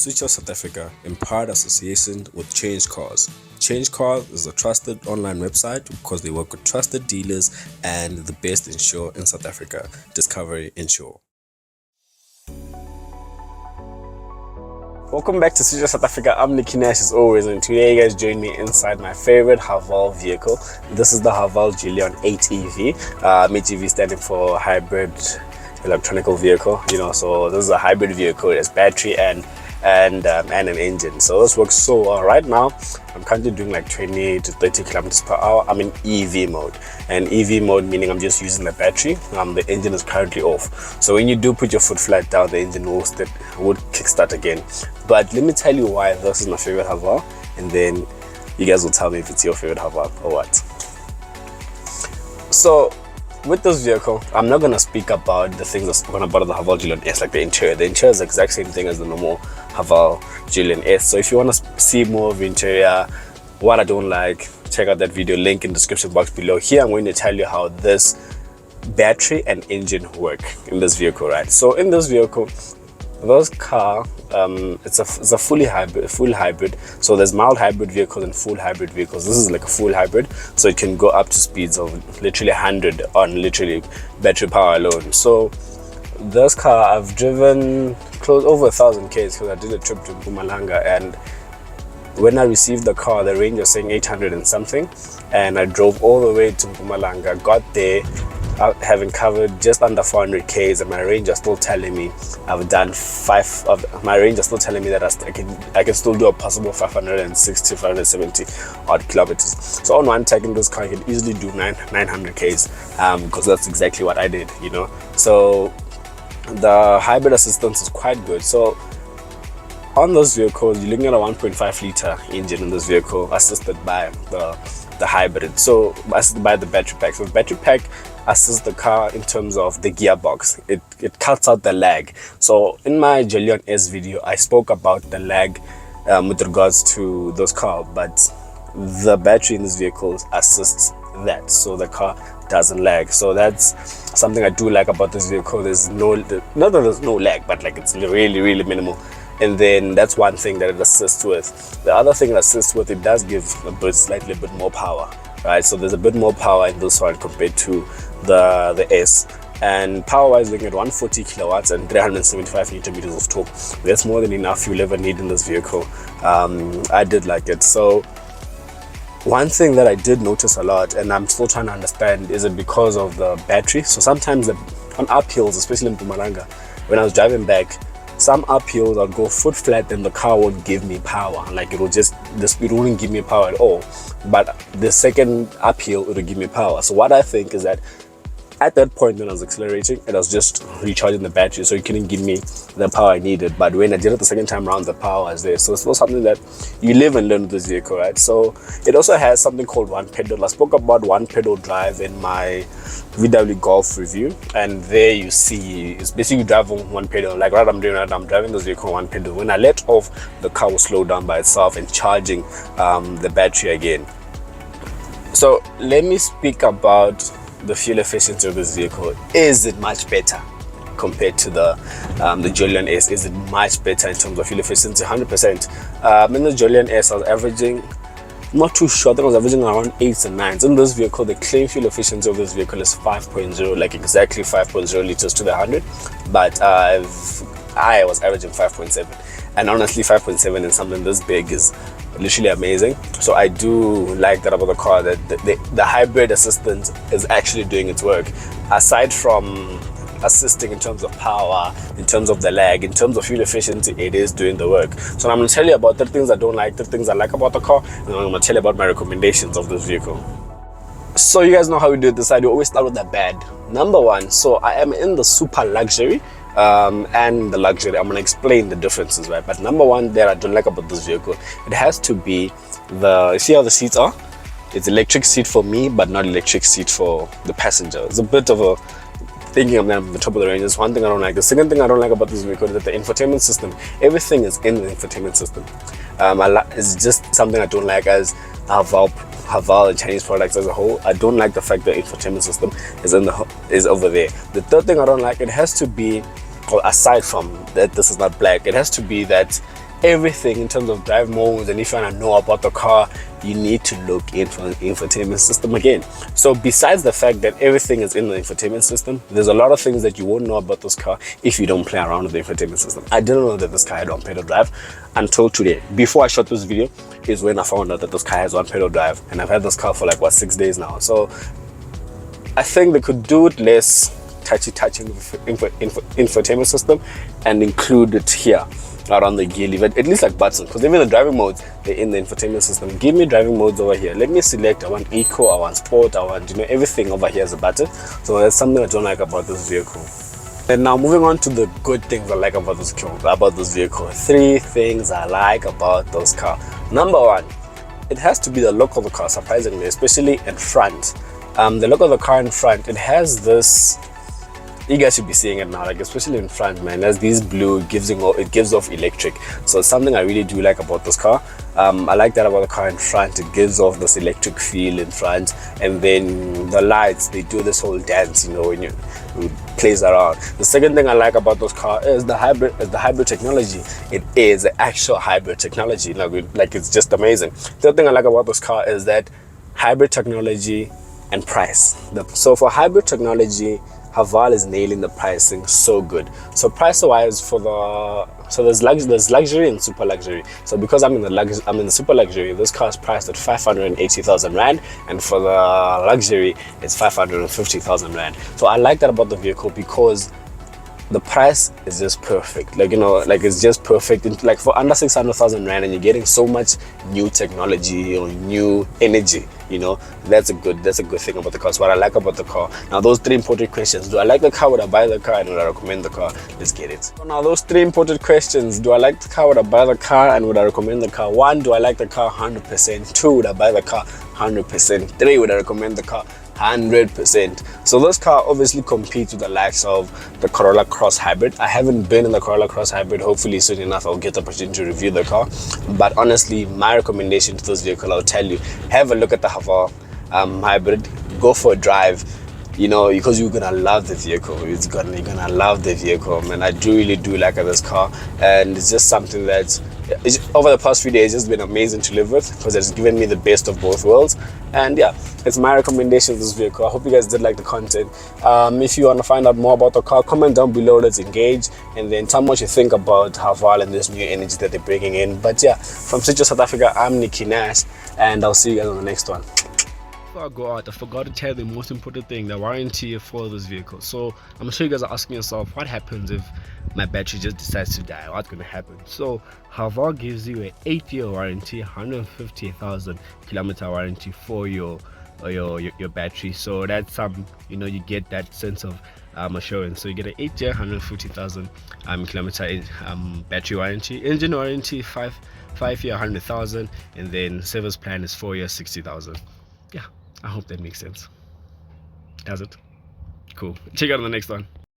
Switch of South Africa in proud association with Change Cars. Change Cars is a trusted online website because they work with trusted dealers and the best insurer in South Africa, Discovery Insure. Welcome back to Switch of South Africa. I'm Nicky Nash as always, and today you guys join me inside my favorite Haval vehicle. This is the Haval Jolion HEV. HEV standing for hybrid electronical vehicle. So this is a hybrid vehicle. It has battery and an engine, so this works so well. Right now I'm currently doing like 20 to 30 kilometers per hour. I'm in EV mode, and EV mode meaning I'm just using the battery. The engine is currently off, so when you do put your foot flat down, the engine will kickstart again. But let me tell you why this is my favorite Haval, and then you guys will tell me if it's your favorite Haval or what. So with this vehicle, I'm not gonna speak about the things I've spoken about the Haval Jolion S, like the interior. The interior is the exact same thing as the normal Haval Jolion S. So if you want to see more of the interior, what I don't like, check out that video, link in the description box below. Here I'm going to tell you how this battery and engine work in this vehicle, right? So in this vehicle, this car, it's a full hybrid. So there's mild hybrid vehicles and full hybrid vehicles. This is like a full hybrid, so it can go up to speeds of literally 100 on literally battery power alone. So this car, I've driven close over 1,000 k's because I did a trip to Mpumalanga, and when I received the car, the range was saying 800 and something, and I drove all the way to Mpumalanga, got there having covered just under 400 k's, and my range is still telling me I've done my range is still telling me that I can still do a possible 560 570 odd kilometers. So on one tank in this car, I can easily do 900 k's, because that's exactly what I did. So the hybrid assistance is quite good. So on this vehicle, you're looking at a 1.5 liter engine in this vehicle, assisted by the hybrid, so assisted by the battery pack. So the battery pack assists the car in terms of the gearbox. It cuts out the lag. So in my Jolion S video, I spoke about the lag with regards to those cars, but the battery in this vehicle assists that, so the car doesn't lag. So that's something I do like about this vehicle. There's not that there's no lag, but like it's really minimal. And then that's one thing that it assists with. The other thing it assists with, it does give slightly a bit more power, right? So there's a bit more power in this one compared to the S. And power wise, looking at 140 kilowatts and 375 newton meters of torque. That's more than enough you'll ever need in this vehicle. I did like it. So one thing that I did notice a lot, and I'm still trying to understand, is it because of the battery? So sometimes on uphills, especially in Mpumalanga, when I was driving back, some uphills I'll go foot flat and the car won't give me power. Like it wouldn't give me power at all. But the second uphill, it'll give me power. So what I think is that at that point when I was accelerating, it was just recharging the battery, so it couldn't give me the power I needed. But when I did it the second time around, the power is there. So it's still something that you live and learn with this vehicle, right? So it also has something called one pedal. I spoke about one pedal drive in my VW Golf review, and there you see it's basically driving one pedal. Like what I'm doing right now, I'm driving this vehicle one pedal. When I let off, the car will slow down by itself and charging the battery again. So let me speak about the fuel efficiency of this vehicle. Is it much better compared to the Jolion S? Is it much better in terms of fuel efficiency? 100%. In the Jolion S, I was averaging, I'm not too sure, I think I was averaging around 8s and 9s. In this vehicle, the claim fuel efficiency of this vehicle is 5.0, like exactly 5.0 liters to the 100. But I was averaging 5.7. And honestly, 5.7 in something this big is literally amazing. So I do like that about the car, that the hybrid assistant is actually doing its work. Aside from assisting in terms of power, in terms of the lag, in terms of fuel efficiency, it is doing the work. So I'm going to tell you about the things I don't like, the things I like about the car, and I'm going to tell you about my recommendations of this vehicle. So you guys know how we do it this side. We always start with the bad. Number one, so I am in the super luxury and the luxury. I'm going to explain the differences, right? But number one that I don't like about this vehicle, it has to be you see how the seats are? It's electric seat for me, but not electric seat for the passenger. It's a bit of a thinking of them at the top of the range. That's one thing I don't like. The second thing I don't like about this vehicle is that the infotainment system, everything is in the infotainment system. It's just something I don't like as Haval and Chinese products as a whole. I don't like the fact that the infotainment system is over there. The third thing I don't like, it has to be, or aside from that this is not black, it has to be that everything in terms of drive modes, and if you want to know about the car, you need to look into an infotainment system again. So besides the fact that everything is in the infotainment system, there's a lot of things that you won't know about this car if you don't play around with the infotainment system. I didn't know that this car had one pedal drive until today. Before I shot this video is when I found out that this car has one pedal drive, and I've had this car for like, what, 6 days now. So I think they could do it less touchy infotainment system and include it here around the gear lever, at least like buttons, because even the driving modes, they're in the infotainment system. Give me driving modes over here. Let me select, I want eco, I want sport, I want, you know, everything over here as a button. So that's something I don't like about this vehicle. And now moving on to the good things I like about this vehicle. 3 things I like about this car. Number 1, it has to be the look of the car, surprisingly, especially in front. The look of the car in front, it has this, you guys should be seeing it now, like especially in front, man. As these blue, it gives off electric. So it's something I really do like about this car. I like that about the car in front. It gives off this electric feel in front, and then the lights, they do this whole dance, you know, when it plays around. The second thing I like about this car is the hybrid technology. It is the actual hybrid technology. Like it's just amazing. The other thing I like about this car is that hybrid technology and price. So for hybrid technology, Haval is nailing the pricing so good. So price wise, there's luxury and super luxury. So because I'm in the super luxury, this car is priced at 580,000 rand, and for the luxury it's 550,000 rand. So I like that about the vehicle because the price is just perfect. Like, you know, like it's just perfect. Like for under 600,000 rand, and you're getting so much new technology or new energy, you know, that's a good thing about the car. So what I like about the car. Now those 3 important questions: do I like the car? Would I buy the car? And would I recommend the car? Let's get it. So now those 3 important questions: do I like the car? Would I buy the car? And would I recommend the car? 1, do I like the car? 100%. 2, would I buy the car? 100%. 3, would I recommend the car? 100%. So this car obviously competes with the likes of the Corolla Cross Hybrid. I haven't been in the Corolla Cross Hybrid. Hopefully soon enough I'll get the opportunity to review the car. But honestly, my recommendation to this vehicle, I'll tell you, have a look at the Haval Hybrid. Go for a drive, you know, because you're gonna love the vehicle. You're gonna love the vehicle, man. I really do like this car, and it's just something that over the past few days it's been amazing to live with, because it's given me the best of both worlds. And yeah, it's my recommendation of this vehicle. I hope you guys did like the content. If you want to find out more about the car, comment down below. Let's engage, and then tell me what you think about Haval and this new energy that they're bringing in. But yeah, from South Africa, I'm Nicky Nash, and I'll see you guys on the next one. Before I go out, I forgot to tell you the most important thing, the warranty for this vehicle. So I'm sure you guys are asking yourself, what happens if my battery just decides to die? What's going to happen? So Haval gives you an 8-year warranty, 150,000 kilometer warranty for your battery. So that's you know, you get that sense of assurance. So you get an 8-year 150,000 kilometer battery warranty, engine warranty 5-year 100,000, and then service plan is 4 years 60,000. Yeah, I hope that makes sense. Does it? Cool. Check out on the next one.